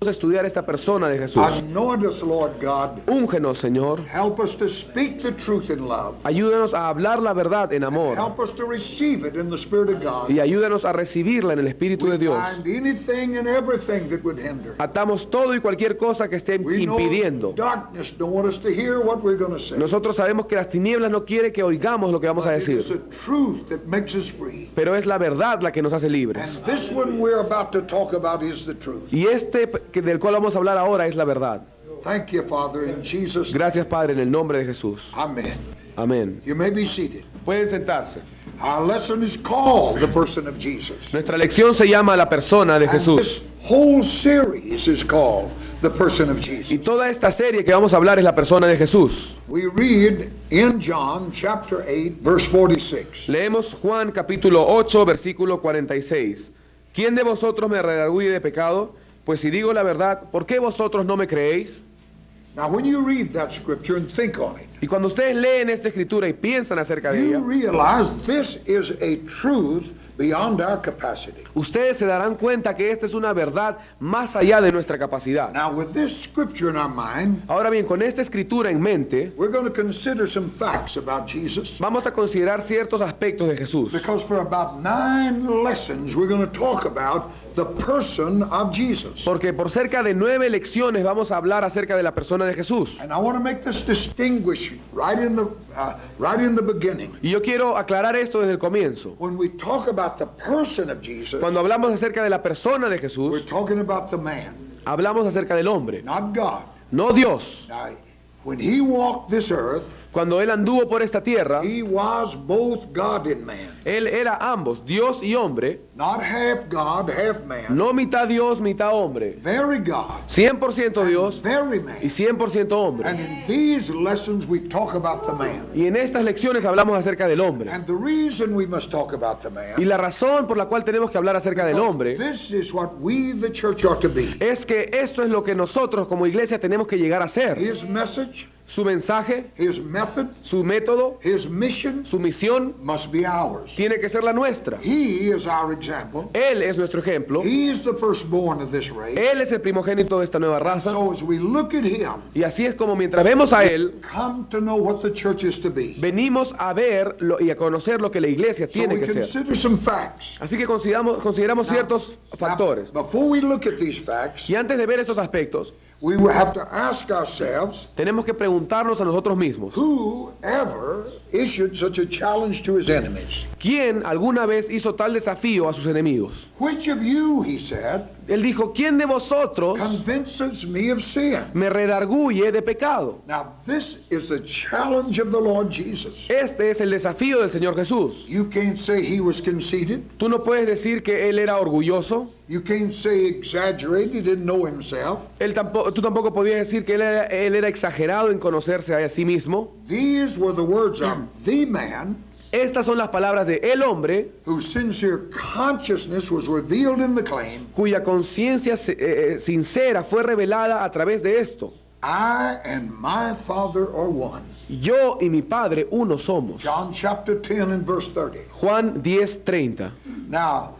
Estudiar esta persona de Jesús. Anoint us, Lord God. Úngenos, Señor. Help us to speak the truth in love. Ayúdanos a hablar la verdad en amor. Help us to receive it in the Spirit of God. Y ayúdanos a recibirla en el Espíritu de Dios. Bind anything and everything that would hinder. Atamos todo y cualquier cosa que esté We know impidiendo. darkness don't want us to hear what we're going to say. Nosotros sabemos que las tinieblas no quiere que oigamos lo que vamos a But it is decir. the truth that makes us free. Pero es la verdad la que nos hace libres. And this one we're about to talk about is the truth. Y del cual vamos a hablar ahora es la verdad. Thank you, Father, in Jesus' name. Gracias, Padre, en el nombre de Jesús. Amen. Amén. You may be seated. Pueden sentarse. Our lesson is called The Person of Jesus. Nuestra lección se llama La persona de And Jesús. this whole series is called The Person of Jesus. Y toda esta serie que vamos a hablar es la persona de Jesús. We read in John chapter 8, verse 46. Leemos Juan capítulo 8, versículo 46. ¿Quién de vosotros me redarguye de pecado? Pues si digo la verdad, ¿por qué vosotros no me creéis? Now, when you read that scripture and think on it, Y cuando ustedes leen esta escritura y piensan acerca de you ella, realize this is a truth beyond our capacity. ustedes se darán cuenta que esta es una verdad más allá de nuestra capacidad. Now, with this scripture in our mind, Ahora bien, con esta escritura en mente, we're going to consider some facts about Jesus. vamos a considerar ciertos aspectos de Jesús. Because for about 9 lessons, we're going to talk about the person of Jesus. Porque por cerca de 9 lecciones vamos a hablar acerca de la persona de Jesús. And I want to make this distinguish right in the beginning. Y yo quiero aclarar esto desde el comienzo. When we talk about the person of Jesus, Cuando hablamos acerca de la persona de we're Jesús, talking about the man, hablamos acerca del hombre, not God. no Dios. Now, when he walked this earth, Cuando él anduvo por esta tierra, he was both God and man. él era ambos, Dios y hombre, Not half God, half man. no mitad Dios, mitad hombre. Very God, 100% Dios very y man. 100% hombre. And in these lessons, we talk about the man. Y en estas lecciones hablamos acerca del hombre. And the reason we must talk about the man, Y la razón por la cual tenemos que hablar acerca del hombre this is what we, the church, ought to be. es que esto es lo que nosotros como iglesia tenemos que llegar a ser. His message, Su mensaje, his method, su método, his mission su misión must be ours. tiene que ser la nuestra. He is our example. Él es nuestro ejemplo. He is the firstborn of this race. Él es el primogénito de esta nueva raza. So as we look at him, Y así es como mientras vemos a Él, come to know what the church is to be. venimos a ver y a conocer lo que la iglesia So tiene we que ser. consider some facts. Así que consideramos ciertos factores. Now, before we look at these facts, Y antes de ver estos aspectos, we will have to ask ourselves, tenemos que preguntarnos a nosotros mismos, who ever issued such a challenge to his enemies? ¿quién alguna vez hizo tal desafío a sus enemigos? Which of you, he said, Él dijo, ¿quién de vosotros convinces me of sin? me redarguye de pecado? Now, this is the challenge of the Lord Jesus. Este es el desafío del Señor Jesús. You can't say he was conceited. Tú no puedes decir que Él era orgulloso. You can't say exaggerated, he didn't know himself. Tú tampoco podías decir que él era exagerado en conocerse a sí mismo. These were the words of the man Estas son las palabras de el hombre whose sincere consciousness was revealed in the claim, cuya conciencia sincera fue revelada a través de esto. I and my Father are one. Yo y mi Padre uno somos. John chapter 10 and verse 30. Juan 10:30. Now,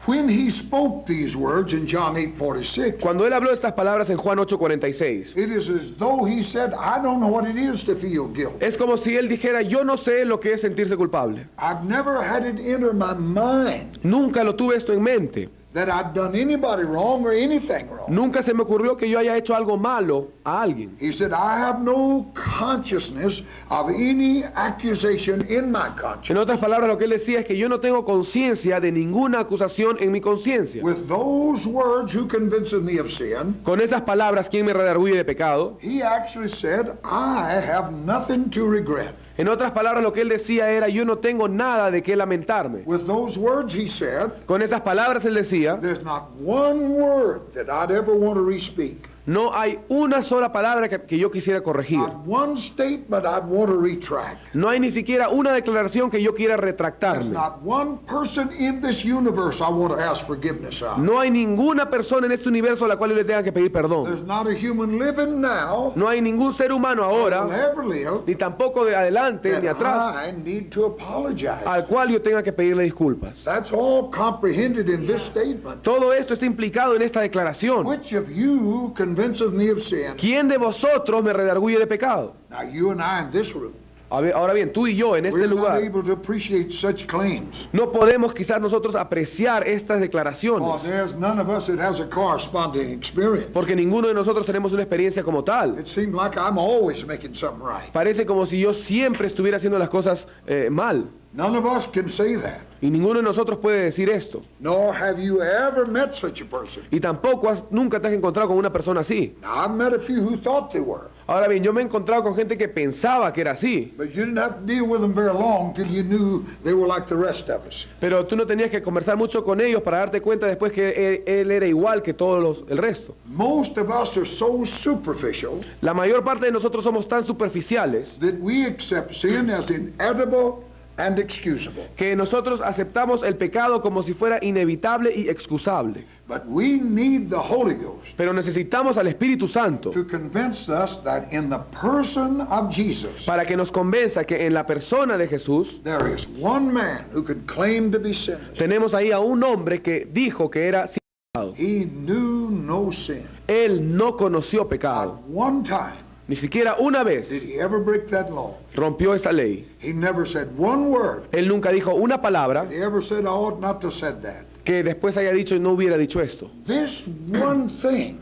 when he spoke these words in John 8:46, Cuando él habló estas palabras en Juan 8:46, it is as though he said, I don't know what it is to feel guilty. es como si él dijera, yo no sé lo que es sentirse culpable. I've never had it enter my mind Nunca lo tuve esto en mente. that I've done anybody wrong or anything wrong. Nunca se me ocurrió que yo haya hecho algo malo a alguien. He said, I have no consciousness of any accusation in my conscience. En otras palabras, lo que él decía es que yo no tengo conciencia de ninguna acusación en mi conciencia. With those words, who convinces me of sin? Con esas palabras, ¿quién me redarguye de pecado? He actually said, I have nothing to regret. En otras palabras, lo que él decía era, yo no tengo nada de qué lamentarme. With those words, he said, Con esas palabras él decía, there's not one word that I'd ever want to re-speak. No hay una sola palabra que yo quisiera corregir. Not one statement I'd want to retract. No hay ni siquiera una declaración que yo quiera There's retractarme. not one person in this universe I want to ask forgiveness of. No hay ninguna persona en este universo a la cual yo le tenga que pedir perdón. There's not a human living now No hay ningún ser humano that will ahora, ever live ni tampoco de adelante that ni atrás, I need to apologize. al cual yo tenga que pedirle disculpas. That's all comprehended in this statement. Todo esto está implicado en esta declaración. Which of you convinces me of sin? ¿Quién de vosotros me redarguye de pecado? Now you and I in this room, Ahora bien, tú y yo en este we're not lugar able to appreciate such claims. no podemos quizás nosotros apreciar estas Oh, declaraciones, there's none of us that has a corresponding experience. porque ninguno de nosotros tenemos una experiencia como tal. It seems like I'm always making something right. Parece como si yo siempre estuviera haciendo las cosas mal. None of us can say that. Y ninguno de nosotros puede decir esto. Nor have you ever met such a person. Y tampoco nunca te has encontrado con una persona así. Now, I've met a few who thought they were, Ahora bien, yo me he encontrado con gente que pensaba que era así, but you didn't have to deal with them very long till you knew they were like the rest of us. pero tú no tenías que conversar mucho con ellos para darte cuenta después que él era igual que todos el resto. Most of us are so superficial La mayor parte de nosotros somos tan superficiales that we accept sin as inevitable and excusable. que nosotros aceptamos el pecado como si fuera inevitable y excusable. But we need the Holy Ghost Pero necesitamos al Espíritu Santo to convince us that in the person of Jesus, para que nos convenza que en la persona de Jesús there is one man who could claim to be sinless. tenemos ahí a un hombre que dijo que era sin pecado. He knew no sin. Él no conoció pecado. Not one time Ni siquiera una did vez he ever break that law. rompió esa ley. He never said one word. Él nunca dijo una palabra He ever said, I ought not to have said that. que después haya dicho y no hubiera dicho esto. This one thing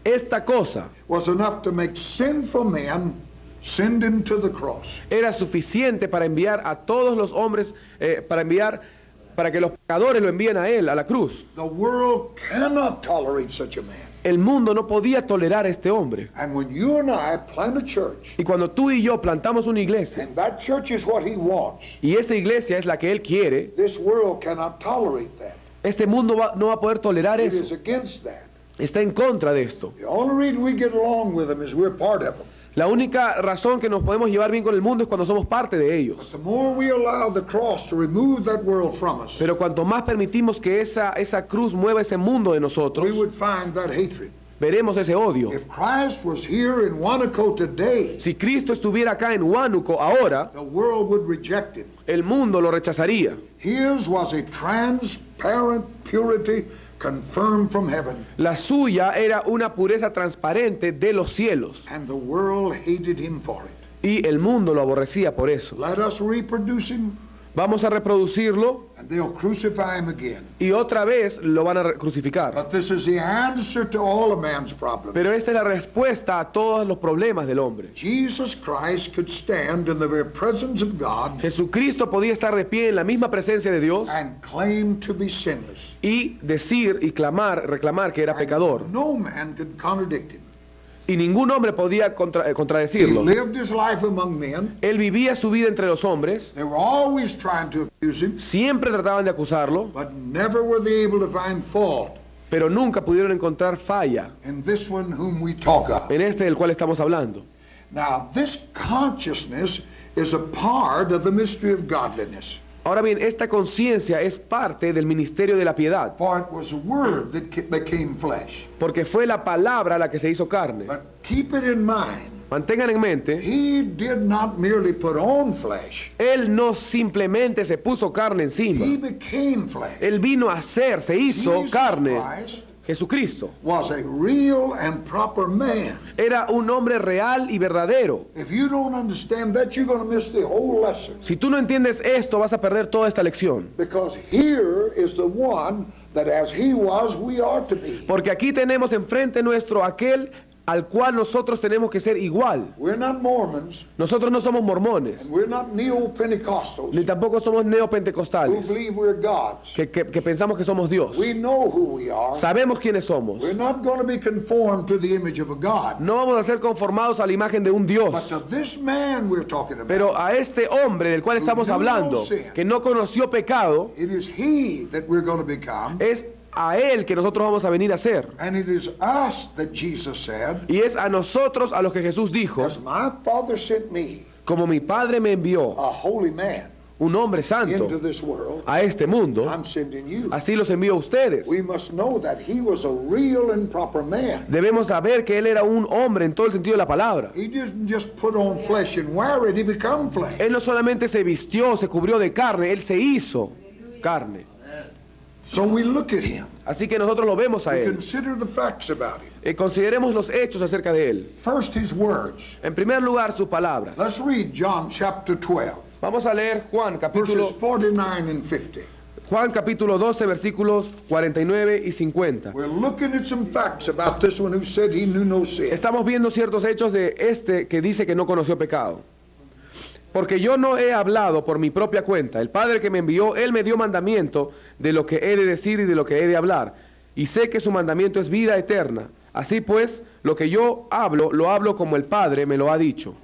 Esta cosa was enough to make sinful men send him to the cross. era suficiente para enviar a todos los hombres, para que los pecadores lo envíen a él, a la cruz. The world cannot tolerate such a man. El mundo no podía tolerar a este hombre. And when you and I plant a church, Y cuando tú y yo plantamos una iglesia, and that church is what he wants, y esa iglesia es la que él quiere, this world cannot tolerate that. este mundo no va a poder tolerar It is eso. against that. Está en contra de esto. The only reason we get along with them is we're part of them. La única razón que nos podemos llevar bien con el mundo es cuando somos parte de ellos. The more we allow the cross to remove that world from us, Pero cuanto más permitimos que esa cruz mueva ese mundo de nosotros, we would find that hatred. veremos ese odio. If Christ was here in Wanako today, Si Cristo estuviera acá en Huánuco ahora, the world would reject him. el mundo lo rechazaría. His was a transparent purity confirmed from heaven, La suya era una pureza transparente de los cielos, and the world hated him for it. y el mundo lo aborrecía por eso. Let us reproduce him, Vamos a reproducirlo and they'll crucify him again. y otra vez lo van a crucificar. But this is the answer to all of man's problems. Pero esta es la respuesta a todos los problemas del hombre. Jesus Christ could stand in the very presence of God Jesucristo podía estar de pie en la misma presencia de Dios and claim to be sinless. y decir y reclamar que era pecador. No man could contradict him. Y ningún hombre podía He contradecirlo. lived his life among men. Él vivía su vida entre los hombres, They were always trying to accuse him, siempre trataban de acusarlo, but never were they able to find fault pero nunca pudieron encontrar falla in this one whom we talk of. en este del cual estamos hablando. Now, this consciousness is a part of the mystery of godliness. Ahora bien, esta conciencia es parte del ministerio de la piedad, For it was a word that became flesh. porque fue la palabra la que se hizo carne. But keep it in mind, Mantengan en mente, he did not merely put on flesh. Él no simplemente se puso carne He encima. became flesh. Él vino a ser, se hizo Jesus carne. Christ Jesucristo was a real and proper man. era un hombre real y verdadero. If you don't understand that, you're going to miss the whole lesson. Si tú no entiendes esto, vas a perder toda esta lección. Because here is the one that as he was, we are to be. Porque aquí tenemos enfrente nuestro aquel al cual nosotros tenemos que ser igual. We're not Mormons, Nosotros no somos mormones, and we're not neo-Pentecostals ni tampoco somos who neopentecostales, believe we're gods. que pensamos que somos Dios. We know who we are. Sabemos quiénes somos. We're not going to be conformed to the image of a God. No vamos a ser conformados a la imagen de un Dios. But to this man we're talking about, Pero a este hombre del cual estamos hablando, que no conoció pecado, it is he that we're going to become es a Él que nosotros vamos a venir a ser. And it is us that Jesus said, Y es a nosotros a los que Jesús dijo, as my Father sent me, como mi Padre me envió, a holy man, un hombre santo, into this world, a este mundo, I'm sending you. así los envío a ustedes. We must know that he was a real and proper man. Debemos saber que Él era un hombre en todo el sentido de la palabra. He didn't just put on flesh and wear it, he become flesh. Él no solamente se vistió, se cubrió de carne, Él se hizo carne. So we look at him. Así que nosotros lo vemos a We Él. consider the facts about him. Consideremos los hechos acerca de Él. First, his words. En primer lugar, sus palabras. Let's read John chapter 12, Vamos a leer Juan verses capítulo, 49 and 50. Juan capítulo 12, versículos 49 y 50. We're looking at some facts about this one who said he knew no sin. Estamos viendo ciertos hechos de este que dice que no conoció pecado. Porque yo no he hablado por mi propia cuenta. El Padre que me envió, Él me dio mandamiento de lo que he de decir y de lo que he de hablar. Y sé que su mandamiento es vida eterna. Así pues, lo que yo hablo, lo hablo como el Padre me lo ha dicho.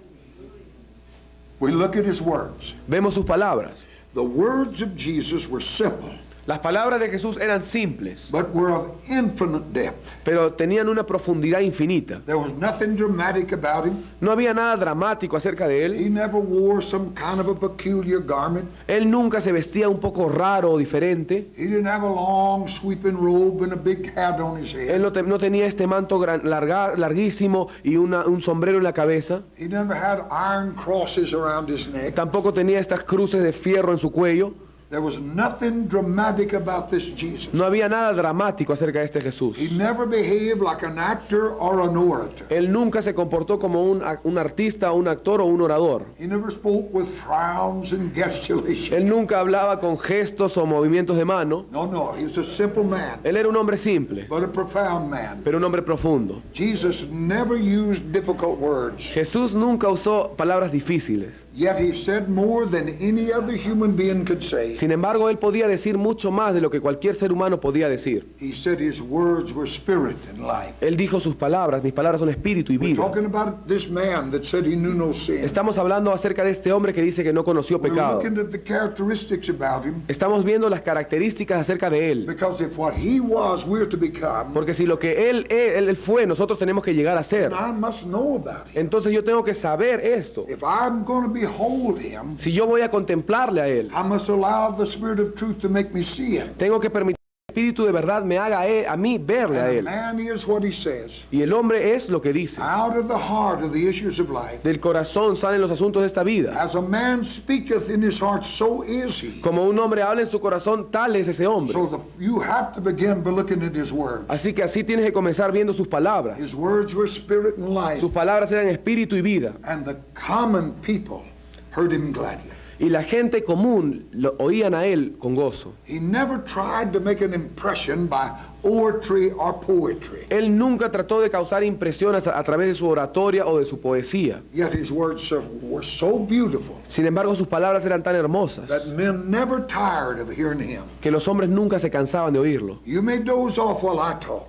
We look at his words. Vemos sus palabras. The words of Jesus were simple, Las palabras de Jesús eran simples, but were of infinite depth. pero tenían una profundidad infinita. There was nothing dramatic about him. No había nada dramático acerca de Él. He never wore some kind of a peculiar garment. Él nunca se vestía un poco raro o diferente. He didn't have a long sweeping robe and a big hat on his Él head. no tenía este manto larguísimo y un sombrero en la cabeza. He never had iron crosses around his neck. Tampoco tenía estas cruces de fierro en su cuello. There was nothing dramatic about this Jesus. No había nada dramático acerca de este Jesús. He never behaved like an actor or an orator. Él nunca se comportó como un artista, un actor o un orador. He never spoke with frowns and gesticulations. Él nunca hablaba con gestos o movimientos de mano. No, he was a simple man, Él era un hombre simple, but a profound man. pero un hombre profundo. Jesus never used difficult words, Jesús nunca usó palabras difíciles. yet he said more than any other human being could say. Sin embargo, Él podía decir mucho más de lo que cualquier ser humano podía decir. He said his words were spirit and life. Él dijo sus palabras, mis palabras son espíritu y We're vida. talking about this man that said he knew no sin. Estamos hablando acerca de este hombre que dice que no conoció We're pecado. looking at the characteristics about him, Estamos viendo las características acerca de Él. because if what he was we're to become, Porque si lo que él fue, nosotros tenemos que llegar a ser. then I must know about him. Entonces yo tengo que saber esto. If I'm going to behold him, Si yo voy a contemplarle a Él, I must allow the Spirit of truth to make me see him. tengo que permitir que el Espíritu de verdad me haga a mí verle a And a Él. man is what he says. Y el hombre es lo que dice. Out of the heart of the issues of life. Del corazón salen los asuntos de esta vida. As a man speaketh in his heart, so is he. Como un hombre habla en su corazón, tal es ese hombre. So you have to begin by looking at his words. Así que así tienes que comenzar viendo sus palabras. His words were spirit and life. Sus palabras eran espíritu y vida. And the common people heard him gladly. Y la gente común lo oían a Él con gozo. He never tried to make an impression by oratory or poetry. Él nunca trató de causar impresiones a través de su oratoria o de su poesía. Yet his words were so beautiful Sin embargo, sus palabras eran tan hermosas that men never tired of hearing him. que los hombres nunca se cansaban de oírlo. You may doze off while I talk.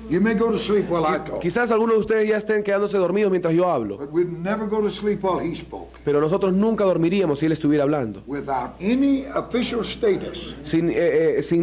You may go to sleep while I talk. Quizás algunos de ustedes ya estén quedándose dormidos mientras yo hablo, But we'd never go to sleep while he spoke. pero nosotros nunca dormiríamos si Él estuviera hablando. Without any official status, Sin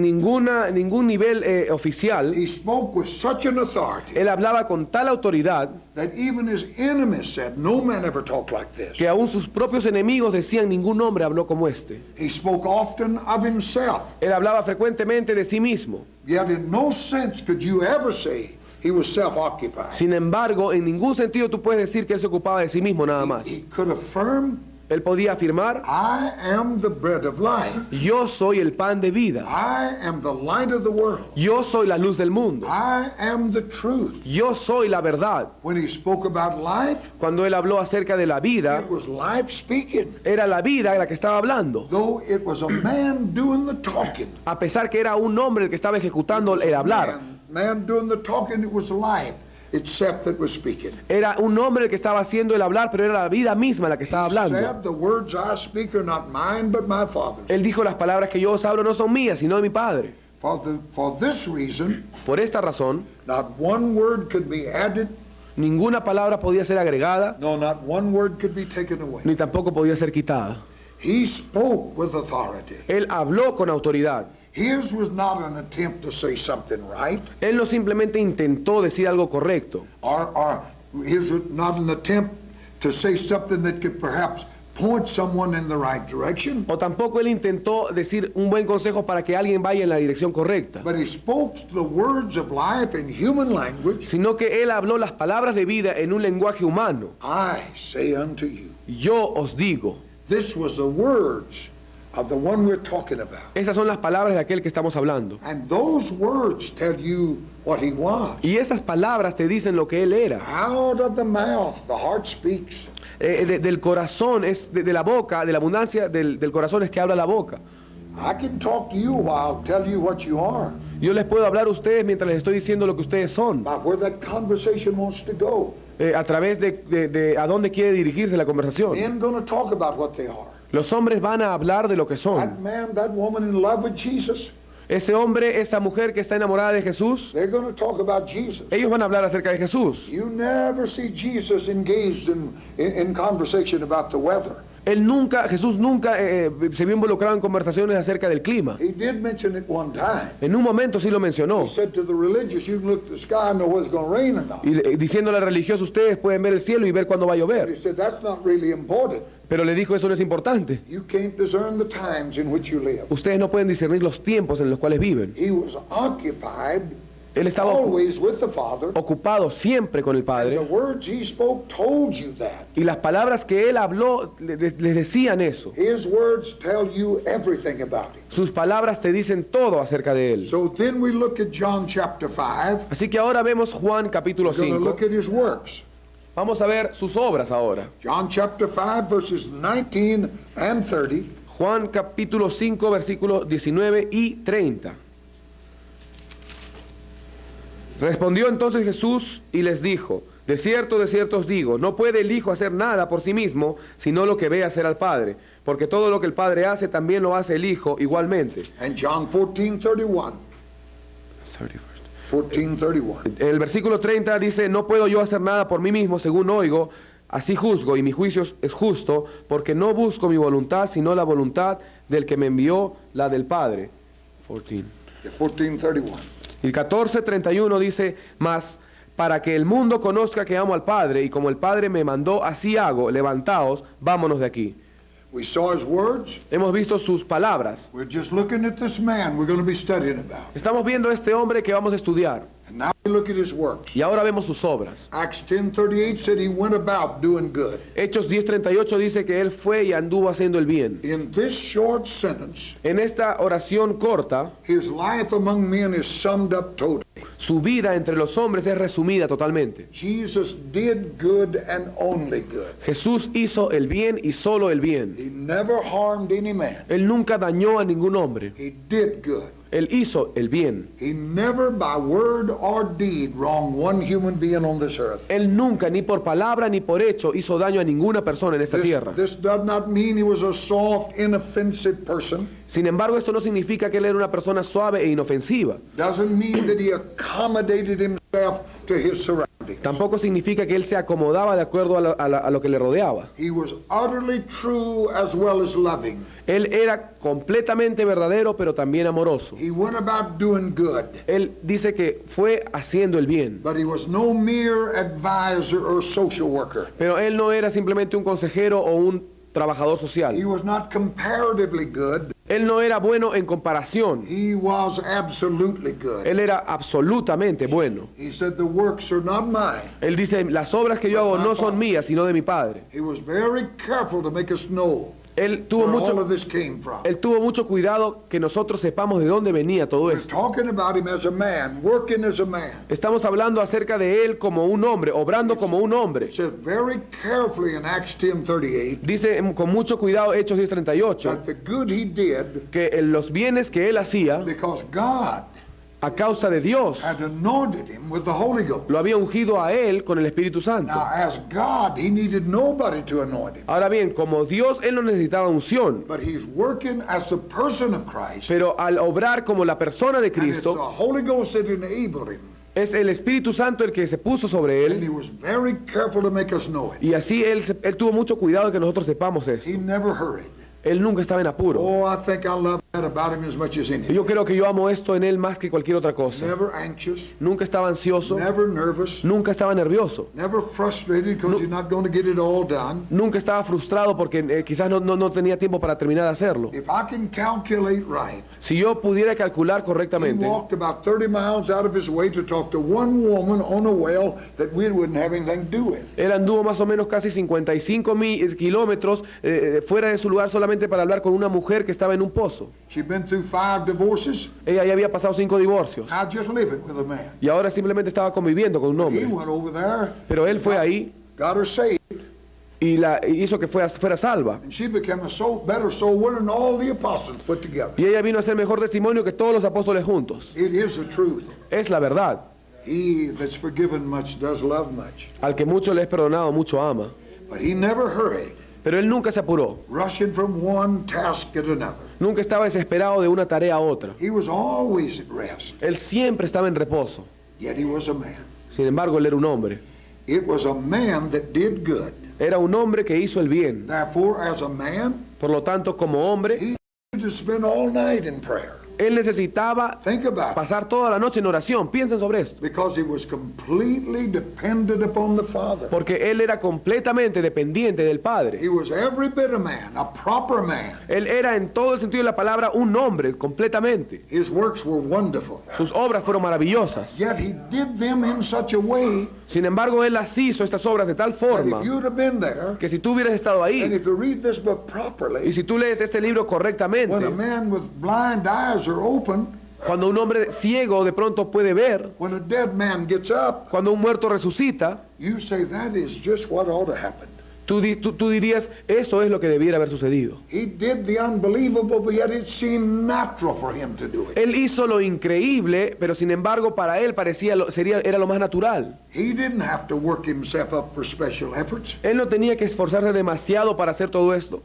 ningún nivel oficial, he spoke with such an authority Él hablaba con tal autoridad that even his enemies said, no man ever talked like this. que aún sus propios enemigos decían, ningún hombre habló como este. He spoke often of himself, Él hablaba frecuentemente de sí mismo. yet in no sense could you ever say he was self-occupied. Sin embargo, en ningún sentido tú puedes decir que Él se ocupaba de sí mismo nada más. He could affirm, Él podía afirmar, I am the bread of life. yo soy el pan de vida. I am the light of the world. Yo soy la luz del mundo. I am the truth. Yo soy la verdad. When he spoke about life, Cuando Él habló acerca de la vida, it was life speaking. era la vida la que estaba hablando. Though it was a man doing the talking. A pesar que era un hombre el que estaba ejecutando el hablar. Man doing the talking, it was life itself that was speaking. Era un hombre el que estaba haciendo el hablar, pero era la vida misma la que estaba He hablando. said, the words I speak are not mine, but my Father's. Él dijo, las palabras que yo os hablo no son mías, sino de mi Padre. For this reason, Por esta razón, not one word could be added, ninguna palabra podía ser agregada, no, not one word could be taken away. ni tampoco podía ser quitada. He spoke with authority. Él habló con autoridad. His was not an attempt to say something right, Él no simplemente intentó decir algo correcto, or his was not an attempt to say something that could perhaps point someone in the right direction, o tampoco él intentó decir un buen consejo para que alguien vaya en la dirección correcta, but he spoke the words of life in human language. sino que él habló las palabras de vida en un lenguaje humano. I say unto you. Yo os digo. This was the words of the one we're talking about. Esas son las palabras de aquel que estamos hablando. And those words tell you what he was. Y esas palabras te dicen lo que él era. Out of the mouth, the heart speaks. Del corazón, de la boca, de la abundancia del corazón es que habla la boca. I can talk to you while tell you what you are, Yo les puedo hablar a ustedes mientras les estoy diciendo lo que ustedes son, about where that conversation wants to go. a través de a dónde quiere dirigirse la conversación. Men going to talk about what they are. Los hombres van a hablar de lo que That son. man, that woman in love with Jesus, Ese hombre, esa mujer que está enamorada de Jesús, they're going to talk about Jesus. ellos van a hablar acerca de Jesús. You never see Jesus engaged in conversation about the weather. Jesús nunca se vio involucrado en conversaciones acerca del clima. He did mention it one time. En un momento sí lo mencionó. He said to the religious, you can look at the sky and know whether it's going to rain or not. Y diciéndole a los religiosos, ustedes pueden ver el cielo y ver cuándo va a He llover. said, that's not really important. Pero le dijo, eso no es importante. You can't discern the times in which you live. Ustedes no pueden discernir los tiempos en los cuales viven. He was occupied Él estaba always with the Father. ocupado siempre con el And the Padre. words he spoke told you that. Y las palabras que él habló les decían eso. His words tell you everything about him. Sus palabras te dicen todo acerca de él. So then we look at John chapter 5. Así que ahora vemos Juan capítulo We're going to 5. look at his works. Vamos a ver sus obras ahora. John chapter 5 verses 19 and 30. Juan capítulo 5 versículos 19 y 30. Respondió entonces Jesús y les dijo, de cierto os digo, no puede el Hijo hacer nada por sí mismo, sino lo que ve hacer al Padre, porque todo lo que el Padre hace también lo hace el Hijo igualmente. And John 14:31. 14:31. El versículo 30 dice, no puedo yo hacer nada por mí mismo, según oigo, así juzgo, y mi juicio es justo, porque no busco mi voluntad, sino la voluntad del que me envió, la del Padre. 14. 14:31. Y 14:31 dice, mas para que el mundo conozca que amo al Padre, y como el Padre me mandó, así hago, levantaos, vámonos de aquí. We saw his words. Hemos visto sus palabras. We're just looking at this man we're going to be studying about. Estamos viendo a este hombre que vamos a estudiar. And now we look at his works. Y ahora vemos sus obras. Acts 10:38 said he went about doing good. Hechos 10:38 dice que él fue y anduvo haciendo el bien. In this short sentence, En esta oración corta, his life among men is summed up totally. su vida entre los hombres es resumida totalmente. Jesus did good and only good. Jesús hizo el bien y solo el bien. He never harmed any man. Él nunca dañó a ningún hombre. He did good. Él hizo el bien. He never by word or deed wronged one human being on this earth. Él nunca, ni por palabra ni por hecho, hizo daño a ninguna persona en esta tierra. This does not mean he was a soft, inoffensive person. Sin embargo, esto no significa que él era una persona suave e inofensiva. Doesn't mean that he accommodated himself to his surroundings. Tampoco significa que él se acomodaba de acuerdo a lo que le rodeaba. He was utterly true as well as loving. Él era completamente verdadero, pero también amoroso. He went about doing good. Él dice que fue haciendo el bien. But he was no mere advisor or social worker. Pero él no era simplemente un consejero o un trabajador He social. was not comparatively good. Él no era bueno en comparación. He was absolutely good. Él era absolutamente bueno. He said, the works are not mine. Él dice, las obras que yo hago no son mías, sino de mi Padre. He was very careful to make us know Él tuvo where all of mucho, this came from. él tuvo mucho cuidado que nosotros sepamos de dónde venía todo We're esto. talking about him as a man, working as a man. Estamos hablando acerca de él como un hombre, obrando como un hombre. It says very carefully in Acts 10:38 Dice con mucho cuidado Hechos 10:38 that the good he did que los bienes que él hacía because God a causa de Dios had anointed him with the Holy Ghost. lo había ungido a él con el Espíritu Santo. Now, as God, he needed nobody to anoint him. Ahora bien, como Dios, él no necesitaba unción, But he's working as the person of Christ. pero al obrar como la persona de And it's the Cristo, Holy Ghost that enabled him. es el Espíritu Santo el que se puso sobre And he él, was very careful to make us know it. y así él tuvo mucho cuidado de que nosotros sepamos eso. He never hurried. Él nunca estaba en apuro. Oh, I think I love that about him as much as Y anything. yo creo que yo amo esto en él más que cualquier otra cosa. Never anxious, Nunca estaba ansioso, never nervous, nunca estaba nervioso, never frustrated because he's not going to get it all done. nunca estaba frustrado porque quizás no tenía tiempo para terminar de hacerlo. If I can calculate right, Si yo pudiera calcular he correctamente, walked about 30 miles out of his way to talk to one woman on a well that we wouldn't have anything to do with. él anduvo más o menos casi 55 kilómetros fuera de su lugar solamente para hablar con una mujer que estaba en un pozo. She'd been through 5 divorces, Ella ya había pasado 5 divorcios now just living with a man. y ahora simplemente estaba conviviendo con un He hombre. went over there, Pero él fue ahí got her saved, y hizo que fuera salva. and she became a better soul winner than all the apostles put together. Y ella vino a ser mejor testimonio que todos los apóstoles juntos. It is the truth. Es la verdad. He that's forgiven much does love much. Al que mucho le es perdonado, mucho ama. But he never hurried, Pero él nunca se apuró. rushing from one task at another. Nunca estaba desesperado de una tarea a otra. He was always at rest, Él siempre estaba en reposo. yet he was a man. Sin embargo, él era un hombre. It was a man that did good. Era un hombre que hizo el bien. Therefore, as a man, Por lo tanto, como hombre, he needed to spend all night in prayer. él necesitaba Think about it. pasar toda la noche en oración. Piensen sobre esto. Because he was completely dependent upon the Father. Porque él era completamente dependiente del Padre. He was every bit a man, a proper man. Él era en todo el sentido de la palabra un hombre, completamente. His works were wonderful. Sus obras fueron maravillosas. Yet he did them in such a way Sin embargo, él las hizo, estas obras, de tal that forma if you'd have been there, que si tú hubieras estado and ahí if you read this book y properly, si tú lees este libro when a correctamente, man with blind eyes are open, cuando un hombre ciego de pronto puede ver, when a dead man gets up, cuando un muerto resucita, you say that is just what ought to happen. tú dirías, eso es lo que debiera haber sucedido. He did the unbelievable, but yet it seemed natural for him to do it. Él hizo lo increíble, pero sin embargo para él era lo más natural. He didn't have to work himself up for special efforts. Él no tenía que esforzarse demasiado para hacer todo esto.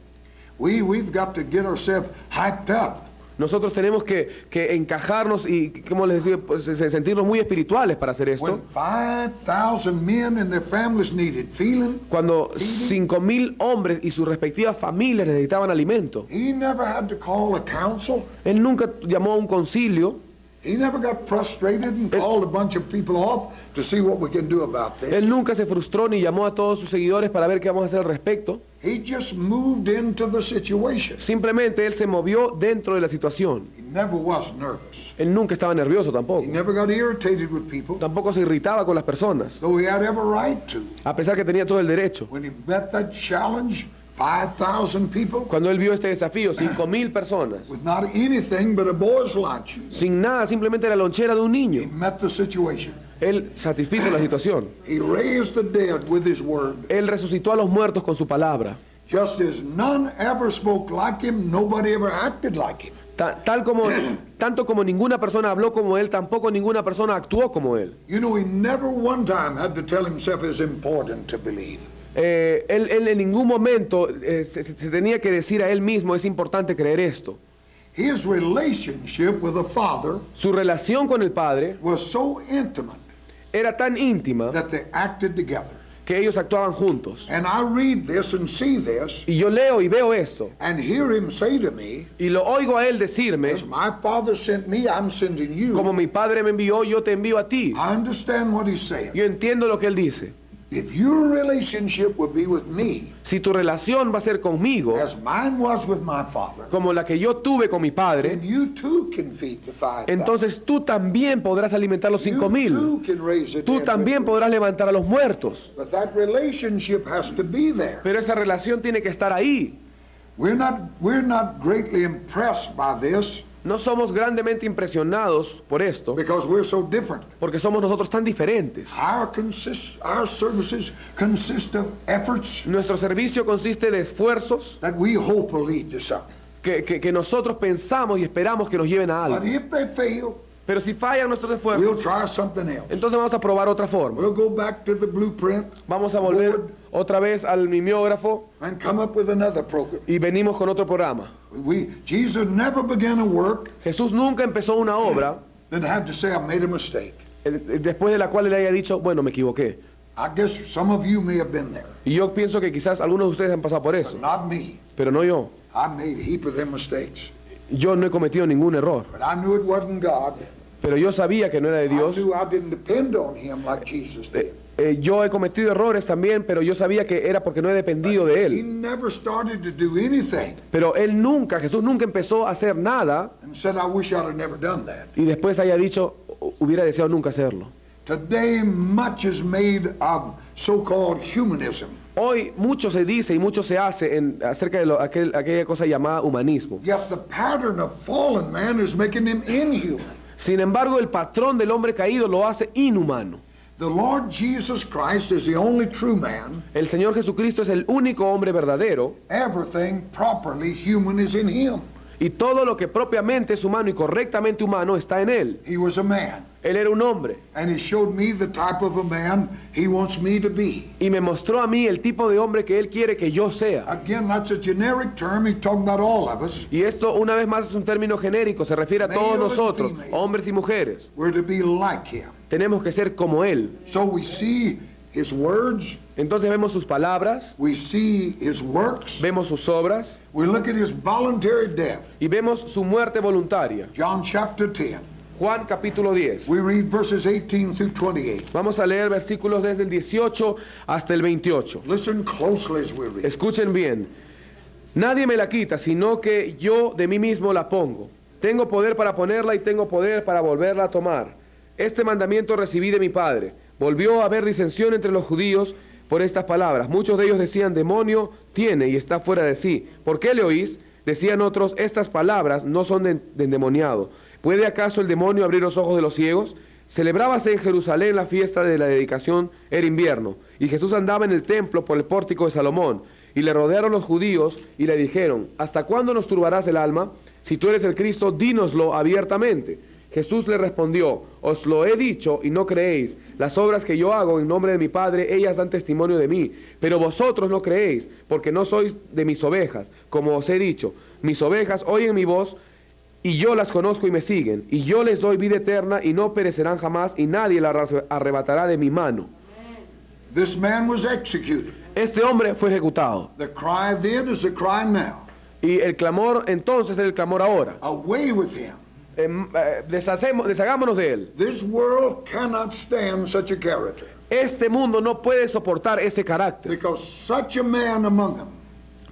We've got to get ourselves hyped up. Nosotros tenemos que encajarnos y, como les decía, pues, sentirnos muy espirituales para hacer esto. When 5,000 men and their families needed feeling, Cuando 5.000 hombres y sus respectivas familias necesitaban alimento, he never had to call a council. él nunca llamó a un concilio, He never got frustrated and called a bunch of people off to see what we can do about this. él nunca se frustró ni llamó a todos sus seguidores para ver qué vamos a hacer al respecto. He just moved into the situation. Simplemente él se movió dentro de la situación. He never was nervous. Él nunca estaba nervioso tampoco. He never got irritated with people, Tampoco se irritaba con las personas, though he had every right to. a pesar que tenía todo el derecho. When he met that challenge, 5,000 people, Cuando él vio este desafío, 5.000 personas, with not anything but a boy's lunch, sin nada, simplemente la lonchera de un he niño, met the situation. él satisfizo la situación. He raised the dead with his word. Él resucitó a los muertos con su palabra. Just as none ever spoke like him, nobody ever acted like him. Tanto como ninguna persona habló como él, tampoco ninguna persona actuó como él. You know, he never one time had to tell himself it's important to believe. Él en ningún momento se tenía que decir a él mismo, es importante creer esto. His relationship with the Father Su relación con el Padre was so intimate era tan íntima that they acted together. que ellos actuaban juntos. And I read this and see this Y yo leo y veo esto, and hear him say to me, y lo oigo a él decirme, as my Father sent me, I'm sending como you. mi Padre me envió, yo te envío a ti. I understand what he's saying. Yo entiendo lo que él dice. If your relationship would be with me, Si tu relación va a ser conmigo, as mine was with my Father, como la que yo tuve con mi then Padre, you too can feed the 5,000. entonces tú también podrás alimentar a los You 5.000. too can raise the Tú dead también with me. podrás levantar a los muertos. But that relationship has to be there. Pero esa relación tiene que estar ahí. We're not greatly impressed by this No somos grandemente impresionados por esto, because we're so different. porque somos nosotros tan diferentes. Our services consist of efforts Nuestro servicio consiste de esfuerzos that we hope will lead to something. que nosotros pensamos y esperamos que nos lleven a But algo. if they fail, Pero si fallan nuestros we'll esfuerzos, try something else. entonces vamos a probar otra forma. We'll go back to the blueprint Vamos a volver otra vez al mimeógrafo and come up with another program. y venimos con otro programa. Jesus never began a work Jesús nunca empezó una obra that had to say, I made a mistake. después de la cual le haya dicho, bueno, me equivoqué. I guess some of you may have been there, Y yo pienso que quizás algunos de ustedes han pasado por eso, but not me. pero no yo. I made a heap of them mistakes. yo no he cometido ningún error. But I knew it wasn't God. Pero yo sabía que no era de I Dios. knew I didn't depend on him like Jesus did. Yo he cometido errores también, pero yo sabía que era porque no he dependido de He Él. never started to do anything Pero Jesús nunca empezó a hacer nada and said, I wish I'd have never done that. y después haya dicho, hubiera deseado nunca hacerlo. Today, much is made of so-called humanism. Hoy mucho se dice y mucho se hace acerca de aquella cosa llamada humanismo. Yet the pattern of fallen man is making him inhuman. Sin embargo, el patrón del hombre caído lo hace inhumano. The Lord Jesus Christ is the only true man. El Señor Jesucristo es el único hombre verdadero Everything properly human is in him. y todo lo que propiamente es humano y correctamente humano está en Él. He was a man. Él era un hombre And he showed me the type of a man he wants me to be. y me mostró a mí el tipo de hombre que Él quiere que yo sea. Again, that's a generic term. He's talking about all of us. Y esto una vez más es un término genérico, se refiere a todos nosotros, hombres y mujeres. We're to be like him. Tenemos que ser como Él. So we see his words, Entonces vemos sus palabras, we see his works, vemos sus obras we look at his voluntary death. y vemos su muerte voluntaria. John chapter 10. Juan capítulo 10. We read verses 18 through 28. Vamos a leer versículos desde el 18 hasta el 28. Listen closely as we read. Escuchen bien. Nadie me la quita, sino que yo de mí mismo la pongo. Tengo poder para ponerla y tengo poder para volverla a tomar. Este mandamiento recibí de mi Padre. Volvió a haber disensión entre los judíos por estas palabras. Muchos de ellos decían, demonio tiene y está fuera de sí. ¿Por qué le oís? Decían otros, estas palabras no son de endemoniado. ¿Puede acaso el demonio abrir los ojos de los ciegos? Celebrábase en Jerusalén la fiesta de la dedicación, era invierno, y Jesús andaba en el templo por el pórtico de Salomón, y le rodearon los judíos y le dijeron, ¿hasta cuándo nos turbarás el alma? Si tú eres el Cristo, dínoslo abiertamente. Jesús le respondió, os lo he dicho y no creéis. Las obras que yo hago en nombre de mi Padre, ellas dan testimonio de mí. Pero vosotros no creéis, porque no sois de mis ovejas, como os he dicho. Mis ovejas oyen mi voz, y yo las conozco y me siguen. Y yo les doy vida eterna, y no perecerán jamás, y nadie la arrebatará de mi mano. This man was executed. Este hombre fue ejecutado. The cry then is the cry now. Y el clamor entonces es el clamor ahora. Away with him. Deshagámonos de él. This world cannot stand such a character. Este mundo no puede soportar ese carácter, Because such a man among them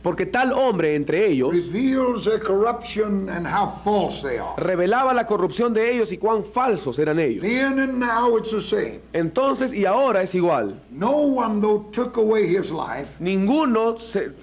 porque tal hombre entre ellos reveals their corruption and how false they are. revelaba la corrupción de ellos y cuán falsos eran ellos. Then and now it's the same. Entonces y ahora es igual. No one, though, took away his life. Ninguno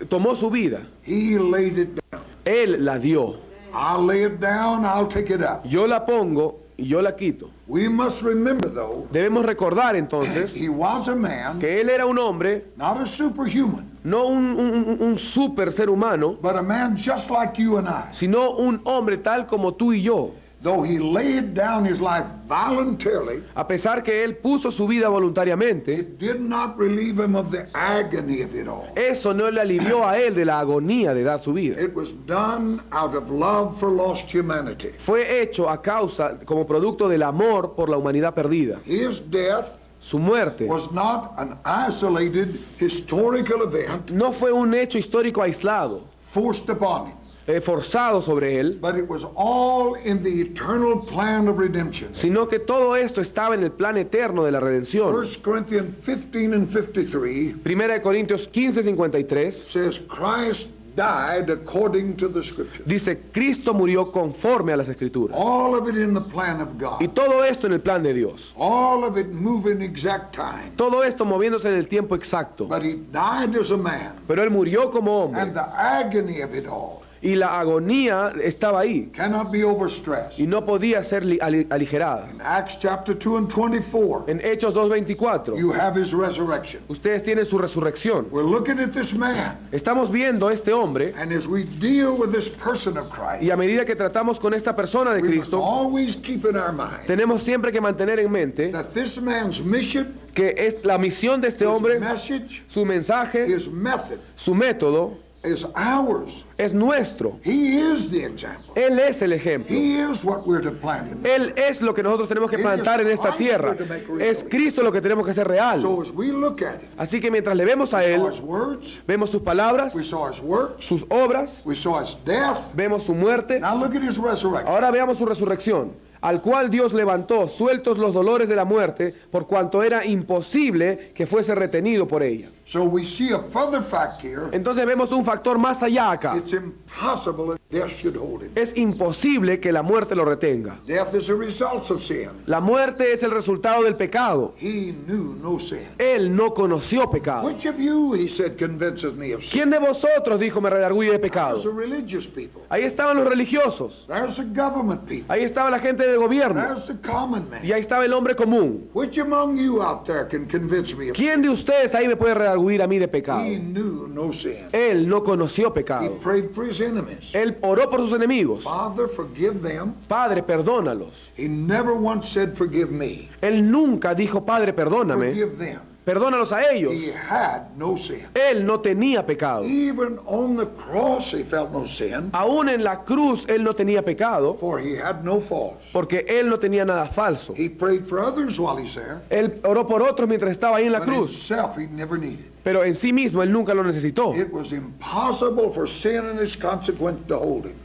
tomó su vida. He laid it down. Él la dio. I'll lay it down, I'll take it up. Yo la pongo y yo la quito. We must remember, though, Debemos recordar entonces he was a man, que él era un hombre, not a superhuman, no un super ser humano, but a man just like you and I. sino un hombre tal como tú y yo. Though he laid down his life voluntarily, A pesar que él puso su vida voluntariamente, it did not relieve him of the agony of it all. eso no le alivió a él de la agonía de dar su vida. It was done out of love for lost humanity. Fue hecho a causa, como producto del amor por la humanidad perdida. His death Su muerte was not an isolated historical event no fue un hecho histórico aislado, forced upon him, forzado sobre él, but it was all in the eternal plan of redemption. sino que todo esto estaba en el plan eterno de la redención. 1 Corinthians 15 and 53 Primera de Corintios 15:53 says Christ died according to the scripture. dice, Cristo murió conforme a las Escrituras. All of it in the plan of Y God. todo esto en el plan de Dios. All of it moving exact time. Todo esto moviéndose en el tiempo exacto. But he died as a man. Pero él murió como And hombre. the agony of it all Y la agonía estaba ahí. cannot be overstressed. Y no podía ser aligerada. In Acts chapter 2 and 24, En Hechos 2:24, you have his resurrection. ustedes tienen su resurrección. We're looking at this man. Estamos viendo a este hombre, And as we deal with this person of Christ, y a medida que tratamos con esta persona de we must Cristo, always keep in our mind tenemos siempre que mantener en mente that this man's mission, que es la misión de este his hombre, message, su mensaje, his method su método, is ours. es nuestro. He is the example. Él es el ejemplo. He is what we're to plant in this Él es lo que nosotros tenemos que plantar en esta tierra. Es Cristo lo que tenemos que hacer real. So as we look at it, Así que mientras le vemos a we Él, saw his words, vemos sus palabras, we saw his works, sus obras, we saw his death. vemos su muerte. Now look at his resurrection. Ahora veamos su resurrección, al cual Dios levantó, sueltos los dolores de la muerte, por cuanto era imposible que fuese retenido por ella. So we see a further fact here. Entonces vemos un factor más allá acá. It's impossible that death should hold him. Es imposible que la muerte lo retenga. Death is a result of sin. La muerte es el resultado del pecado. He knew no sin. Él no conoció pecado. Which of you, he said, convinces me of sin? ¿Quién de vosotros, dijo, me redarguye de There's pecado? the religious people. Ahí estaban los religiosos. There's the government people. Ahí estaba la gente del gobierno. There's the common Y man. ahí estaba el hombre común. Which among you out there can convince me of sin? ¿Quién de ustedes ahí me puede redarguir a mí de pecado? He knew no sin. Él no conoció He pecado. prayed for his enemies. Él oró por sus enemigos. Father, forgive them. Padre, perdónalos. He never once said, forgive me. Él nunca dijo, Padre, perdóname. Forgive them. Perdónalos a ellos. He had no sin. Él no tenía pecado. Even on the cross he felt no sin, Aún en la cruz él no tenía pecado, for he had no faults. porque él no tenía nada falso. He prayed for others while he's there, Él oró por otros mientras estaba ahí en la but cruz, himself he never needed. pero en sí mismo él nunca lo necesitó. It was impossible for sin and its consequence to hold him.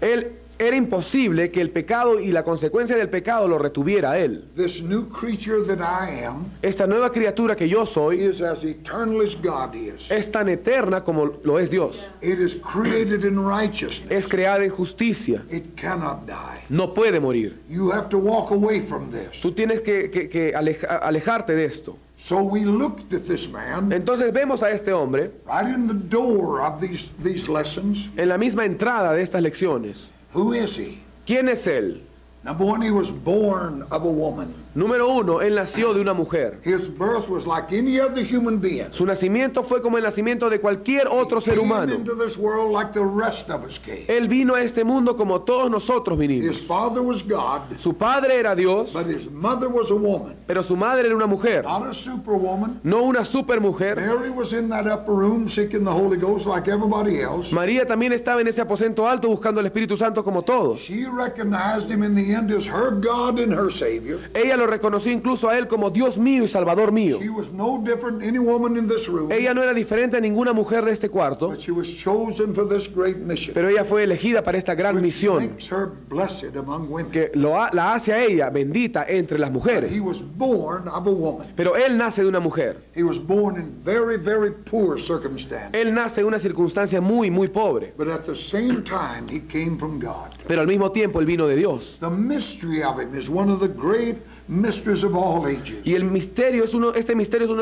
Era imposible que el pecado y la consecuencia del pecado lo retuviera a él. This new creature that I am Esta nueva criatura que yo soy is as eternal as God is. es tan eterna como lo es Dios. It is created in righteousness. Es creada en justicia. It cannot die. No puede morir. You have to walk away from this. Tú tienes que alejarte de esto. So we looked at this man Entonces vemos a este hombre right in the door of these lessons. en la misma entrada de estas lecciones. Who is he? ¿Quién es él? Number one, he was born of a woman. Número uno, él nació de una mujer. His birth was like any other human being. Su nacimiento fue como el nacimiento de cualquier otro ser Came humano. into this world like the rest of us came. Él vino a este mundo como todos nosotros His vinimos. father was God, Su padre era Dios, but his mother was a woman. pero su madre era una mujer, Not a superwoman. no una supermujer. Mary was in that upper room seeking the Holy Ghost like everybody else. María también estaba en ese aposento alto buscando el Espíritu Santo como todos. She recognized him in the end as her God and her Savior. Ella lo reconoció incluso a él como Dios mío y Salvador mío. She was no different than any woman in this room, Ella no era diferente a ninguna mujer de este cuarto, but she was chosen for this great mission, pero ella fue elegida para esta gran which misión makes her blessed among women. que la hace a ella bendita entre las mujeres. He was born of a woman. Pero él nace de una mujer. He was born in very, very poor circumstance. Él nace en una circunstancia muy, muy pobre. But at the same time, he came from God. Pero al mismo tiempo él vino de Dios. The mystery of him is one of the great mysteries of all ages. Y este misterio es uno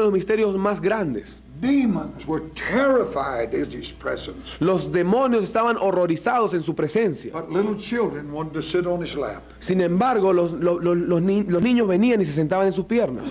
de los misterios más grandes. Demons were terrified at his presence, Los demonios estaban horrorizados en su presencia. but little children wanted to sit on his lap. Sin embargo, los niños venían y se sentaban en sus piernas.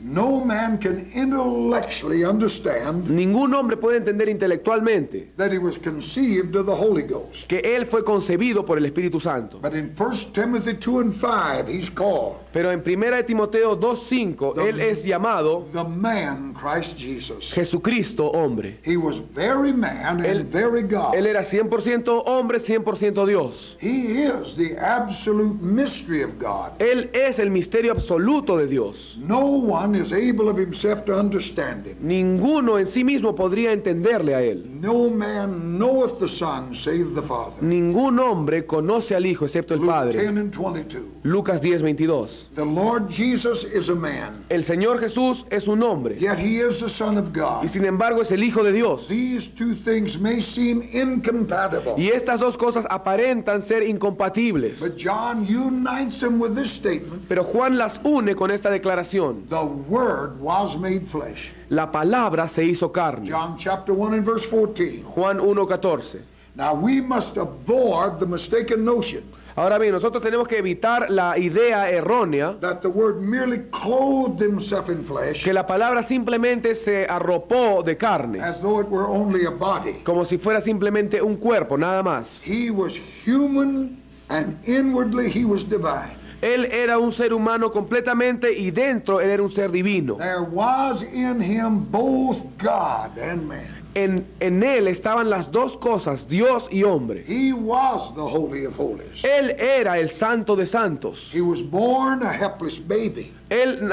No man can intellectually understand Ningún hombre puede entender intelectualmente that he was conceived of the Holy Ghost. que él fue concebido por el Espíritu Santo. But in 1 Timothy 2:5, he's called Pero en 1 de Timoteo 2:5, él es llamado the man Christ Jesus. Jesucristo hombre. He was very man Él- and very God. Él era 100% hombre, 100% Dios. He is the absolute mystery of God. Él es el misterio absoluto de Dios. No one is able of himself to understand him. Ninguno en sí mismo podría entenderle a él. No man knoweth the Son save the Father. Ningún hombre conoce al Hijo excepto el Luke Padre. 10:22. Lucas 10:22. The Lord Jesus is a man, El Señor Jesús es un hombre yet he is the Son of y God. sin embargo es el Hijo de Dios. These two things may seem incompatible, Y estas dos cosas aparentan ser incompatibles. but John unites them with this statement: Pero Juan las une con esta declaración. the Word was made flesh. La palabra se hizo carne. John chapter 1 and verse 14. Juan 1:14. Now we must avoid the mistaken notion Ahora bien, nosotros tenemos que evitar la idea errónea that the Word merely clothed himself in flesh que la palabra simplemente se arropó de carne, as though it were only a body. como si fuera simplemente un cuerpo, nada más. He was human and inwardly he was divine. Él era un ser humano completamente y dentro él era un ser divino. There was in him both God and man. En él estaban las dos cosas, Dios y hombre. He was the Holy of Holies. Él era el Santo de Santos. He was born a helpless baby. Él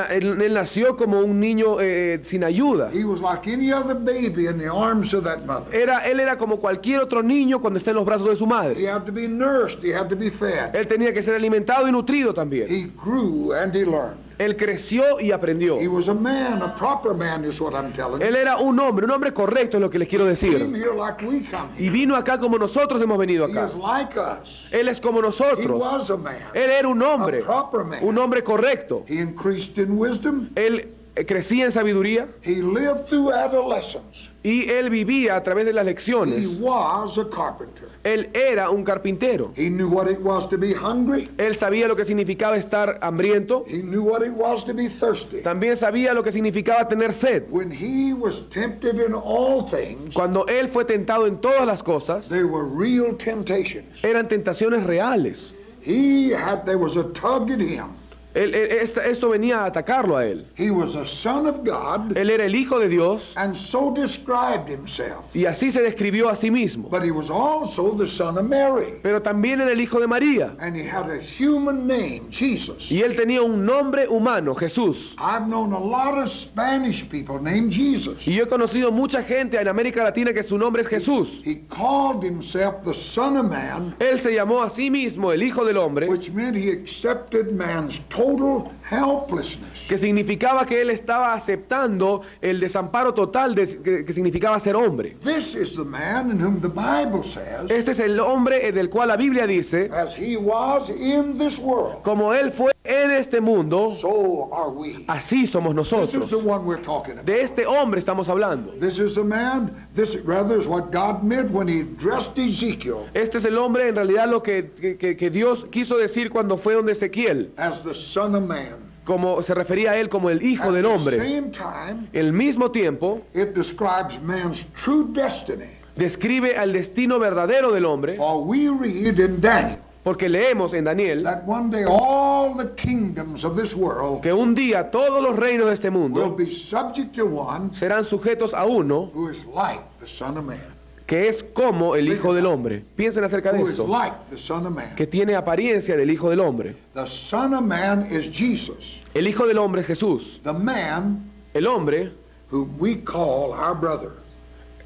nació como un niño sin ayuda. He was like any other baby in the arms of that mother. Él era como cualquier otro niño cuando está en los brazos de su He madre. had to be nursed. He had to be fed. Él tenía que ser alimentado y nutrido también. He grew and he learned. Él creció y aprendió. He was a man, a proper man is what I'm telling you. Él era un hombre correcto es lo que les quiero He decir. came here like we come Y here. vino acá como nosotros hemos venido He acá. is like us. Él es como He nosotros. was a man. Él era un hombre A proper man. correcto. He increased in wisdom. Él crecía en sabiduría He lived through adolescence. y él vivía a través de las He lecciones. was a carpenter. Él era un carpintero. He knew what it was to be hungry. Él sabía lo que significaba estar hambriento. He knew what it was to be thirsty. También sabía lo que significaba tener sed. When he was tempted in all things, Cuando él fue tentado en todas las cosas, there were real temptations. eran tentaciones reales. There was a tug in him. Esto venía a atacarlo a él. He was a son of God Él era el hijo de Dios and so described himself. y así se describió a sí mismo. But he was also the son of Mary. Pero también era el hijo de María. And he had a human name, Jesus. Y él tenía un nombre humano, Jesús. I've known a lot of Spanish people named Jesus. Y yo he conocido mucha gente en América Latina que su nombre es Jesús. He called himself the Son of Man, Él se llamó a sí mismo el Hijo del Hombre, which meant he accepted man's total helplessness. que significaba que él estaba aceptando el desamparo total que significaba ser hombre. This is the man in whom the Bible says, Este es el hombre del cual la Biblia dice, as he was in this world, como él fue en este mundo, so are we. así somos This is nosotros. the one we're talking about. De este hombre estamos hablando. This is the man, this rather is what God meant when he addressed Ezekiel Este es el hombre, en realidad, lo que Dios quiso decir cuando fue donde Ezequiel, as the Son of Man. como se refería a él como el Hijo At del the Hombre. same time, Al mismo tiempo, it describes man's true destiny. describe al destino verdadero del hombre, For we read in Daniel porque leemos en Daniel that one day all the kingdoms of this world que un día todos los reinos de este will mundo be subject to one serán sujetos a uno who is like the Son of Man. que es como el Hijo del Hombre. Piensen acerca de Who is esto, like the Son of Man. que tiene apariencia del Hijo del Hombre. The Son of Man is Jesus. El Hijo del Hombre es Jesús. The man El hombre whom we call our brother.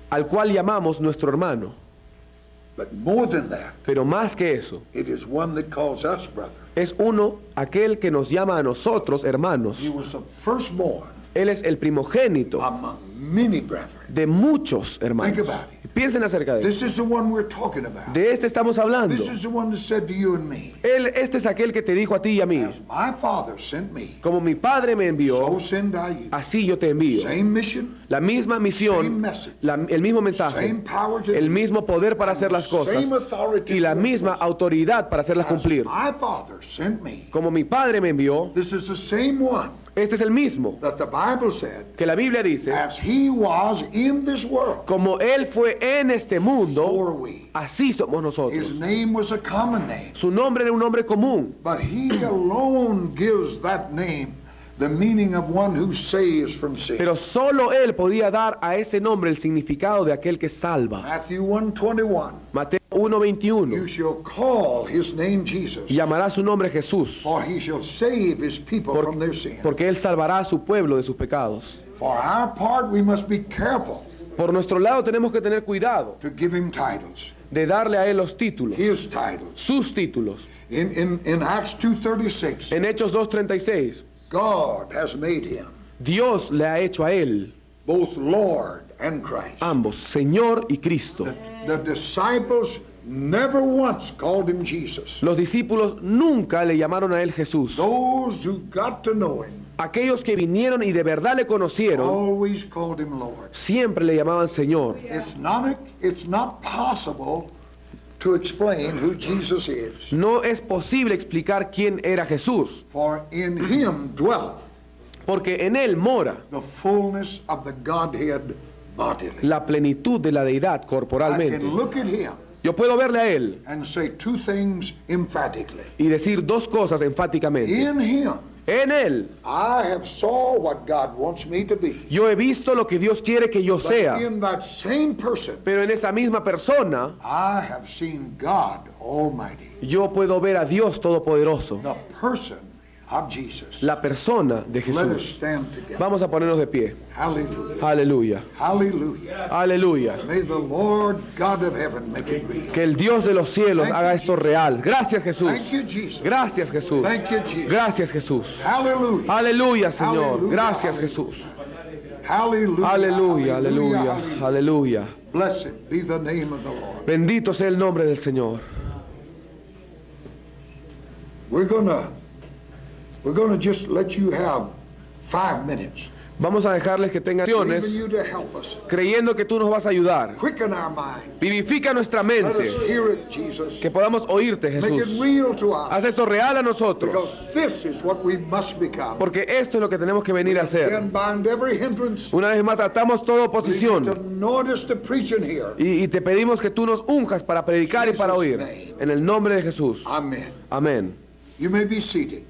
al cual llamamos nuestro hermano. But more than that, Pero más que eso, it is one that calls us brother. es uno, aquel que nos llama a nosotros hermanos. He was the firstborn Él es el primogénito among many brethren. de muchos hermanos. Think about it. Piensen acerca de This eso. is the one we're talking about. De este estamos hablando. This is the one that said to you and me, Este es aquel que te dijo a ti y a mí, as my Father sent me, como mi Padre me envió, so send I you. así yo te envío. Same mission, La misma same misión, message, el mismo mensaje, same power to el do, mismo poder para hacer las cosas same authority y la to misma accomplish. autoridad para hacerlas As cumplir. my Father sent me. Como mi Padre me envió, This is the same one este es el mismo that the Bible said, que la Biblia dice, as he was in this world, como Él fue en este so mundo, are we. así somos His nosotros. name was a common name, Su nombre era un nombre común, but he alone gives that name the meaning of one who saves from sin. pero solo Él podía dar a ese nombre el significado de aquel que salva. Matthew 1:21, Mateo you 1:21, shall call his name Jesus, y llamará su nombre Jesús, for he shall save his people from their sin. porque Él salvará a su pueblo de sus pecados. For our part, we must be careful Por nuestro lado tenemos que tener cuidado to give him titles, de darle a Él los títulos, his titles. sus títulos. In Acts 2:36, En Hechos 2:36, God has made him Dios le ha hecho a Él both Lord and Christ. ambos, Señor y Cristo. The disciples never once called him Jesus. Los discípulos nunca le llamaron a Él Jesús. Those who got to know him Aquellos que vinieron y de verdad le conocieron, always called him Lord. siempre le llamaban Señor. It's not possible to explain who Jesus is. No es posible explicar quién era Jesús, For in him dwelleth porque en Él mora the fullness of the Godhead bodily. la plenitud de la deidad I corporalmente. can look at him Yo puedo verle a Él and say two things emphatically. y decir dos cosas enfáticamente. In him En Él I have saw what God wants me to be. yo he visto lo que Dios quiere que yo But sea. in that same person, Pero en esa misma persona I have seen God Almighty, yo puedo ver a Dios Todopoderoso, the person of Jesus. la persona de Let us Jesús. stand together. Vamos a ponernos de pie. Hallelujah. Aleluya. Hallelujah. Aleluya. May the Lord God of heaven make it real. Que el Dios de los cielos haga esto real. Gracias, Jesús. Thank you, Jesus. Gracias, Jesús. Thank you, Jesus. Gracias, Jesús. Hallelujah. Aleluya, Señor. Hallelujah, Gracias, hallelujah. Jesús. Hallelujah. Aleluya, aleluya, Hallelujah. aleluya. Blessed be the name of the Lord. Bendito sea el nombre del Señor. We're gonna just let you have 5 minutes. Vamos a dejarles que tengan Believing acciones, you to help us. creyendo que tú nos vas a ayudar. Quicken our mind. Vivifica nuestra Let us mente. hear it, Jesus. Que podamos oírte, Make it Jesús. real to us. Haz esto real a Because nosotros. this is what we must become. Porque esto es lo que tenemos que venir a hacer. Again, bind every hindrance. Una vez más, atamos toda oposición. Anoint us to preach in here. Y te pedimos que tú nos unjas para predicar y para oír. En el nombre de Jesús. Amen. Amén. You may be seated.